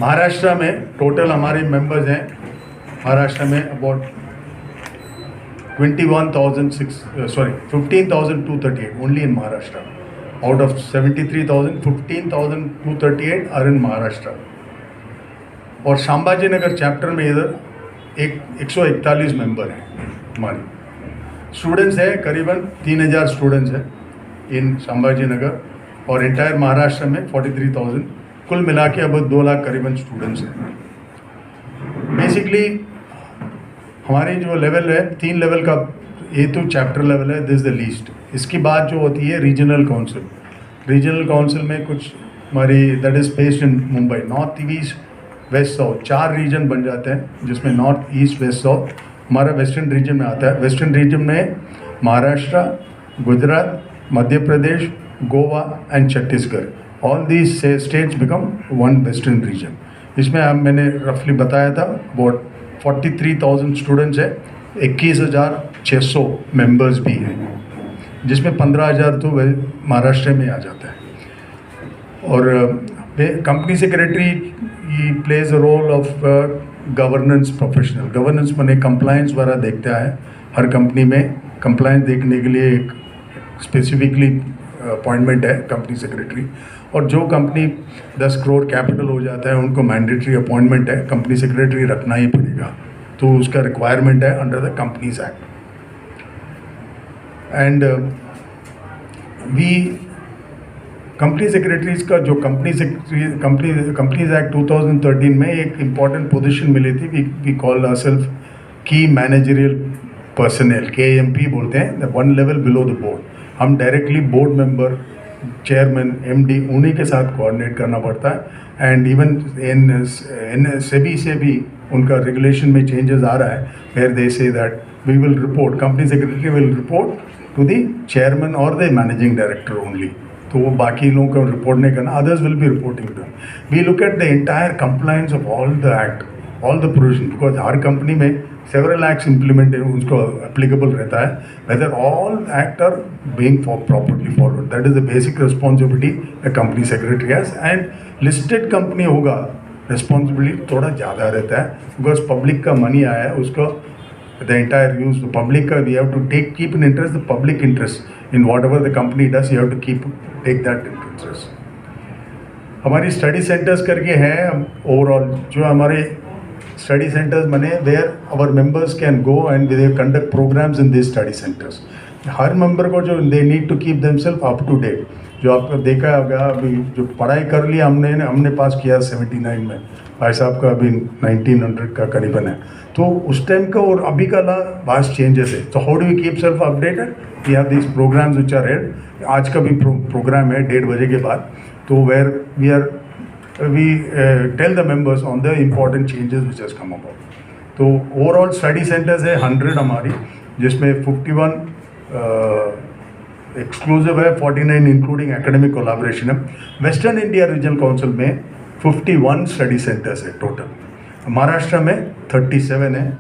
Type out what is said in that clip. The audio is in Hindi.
महाराष्ट्र में टोटल हमारे मेंबर्स हैं महाराष्ट्र में about 15,238 only in Maharashtra. Out of 73,000, 15,238 are in Maharashtra. और संभाजी नगर चैप्टर में इधर 141 मेंबर हैं हमारी. स्टूडेंट्स है करीबन 3,000 स्टूडेंट्स हैं इन संभाजी नगर और इंटायर महाराष्ट्र में 43,000 कुल मिला के अब 2 लाख करीबन स्टूडेंट्स हैं. बेसिकली हमारी जो लेवल है 3 लेवल का, ये तो चैप्टर लेवल है, दिस द लीस्ट. इसकी बात जो होती है रीजनल काउंसिल. रीजनल काउंसिल में कुछ हमारी that is based in Mumbai, north east west south 4 region बन जाते हैं जिसमें नॉर्थ ईस्ट वेस्ट साउथ हमारा वेस्टर्न रीजन में आता है. वेस्टर्न रीजन में Maharashtra, Gujarat, Madhya Pradesh, Goa and Chhattisgarh, all these states become one western region. इसमें मैंने रफली बताया था अबाउट 43,000 स्टूडेंट्स है, 21,600 मेंबर्स भी हैं जिसमें 15,000 तो वह महाराष्ट्र में आ जाता है. और company secretary plays a role of governance professional. Governance माने कंप्लायंस वगैरह देखता है. हर कंपनी में कंप्लायंस देखने के लिए एक स्पेसिफिकली अपॉइंटमेंट है कंपनी सेक्रेटरी. और जो कंपनी 10 करोड़ कैपिटल हो जाता है उनको मैंडेटरी अपॉइंटमेंट है, कंपनी सेक्रेटरी रखना ही पड़ेगा. तो उसका रिक्वायरमेंट है under the companies act. And we company secretaries का जो कंपनीज एक्ट 2013 में एक इम्पॉर्टेंट पोजीशन मिली थी. वी कॉल आवरसेल्फ की मैनेजरियल पर्सनल, KMP बोलते हैं, 1 लेवल बिलो द बोर्ड. हम directly board member, chairman, MD उन्हीं के साथ कोऑर्डिनेट करना पड़ता है. एंड इवन सेबी से भी उनका रेगुलेशन में चेंजेस आ रहा है where they say that we will report, company secretary will report to the chairman और द मैनेजिंग डायरेक्टर ओनली. तो वो बाकी लोगों को रिपोर्ट नहीं करना, others will be reporting to. We look at the entire compliance of all the act, all the provision, because हर कंपनी में सेवरल एक्ट्स इम्प्लीमेंट उसको एप्लीकेबल रहता है. Whether all act are being properly followed, that is the basic responsibility the company secretary has. And listed company होगा रिस्पॉन्सिबिलिटी थोड़ा ज़्यादा रहता है बिकॉज पब्लिक का मनी आया है, उसको द एंटायर यूज पब्लिक का. We have to keep in interest the public interest in whatever the company does. You have to take that interest. हमारी स्टडी सेंटर्स करके हैं ओवरऑल. जो हमारे स्टडी सेंटर्स बने where our members can go and they conduct programmes in this study centres. हर मेंबर को जो they need to keep themself up to date. जो आपको देखा होगा अभी जो पढ़ाई कर लिया हमने पास किया 79 में, भाई साहब का अभी 1900 का करीबन है. तो उस टाइम का और अभी का वास्ट चेंजेस है. तो how do we keep self updated? We have this programmes which are held. आज का भी प्रोग्राम है 1:30 बजे के बाद. तो where we tell the members on the important changes which has come about. तो ओवरऑल स्टडी सेंटर्स है 100 हमारी, जिसमें 51 एक्सक्लूसिव है, 49 इंक्लूडिंग एकेडमिक कोलैबोरेशन है. वेस्टर्न इंडिया रीजनल काउंसिल में 51 स्टडी सेंटर्स है टोटल. महाराष्ट्र में 37 है.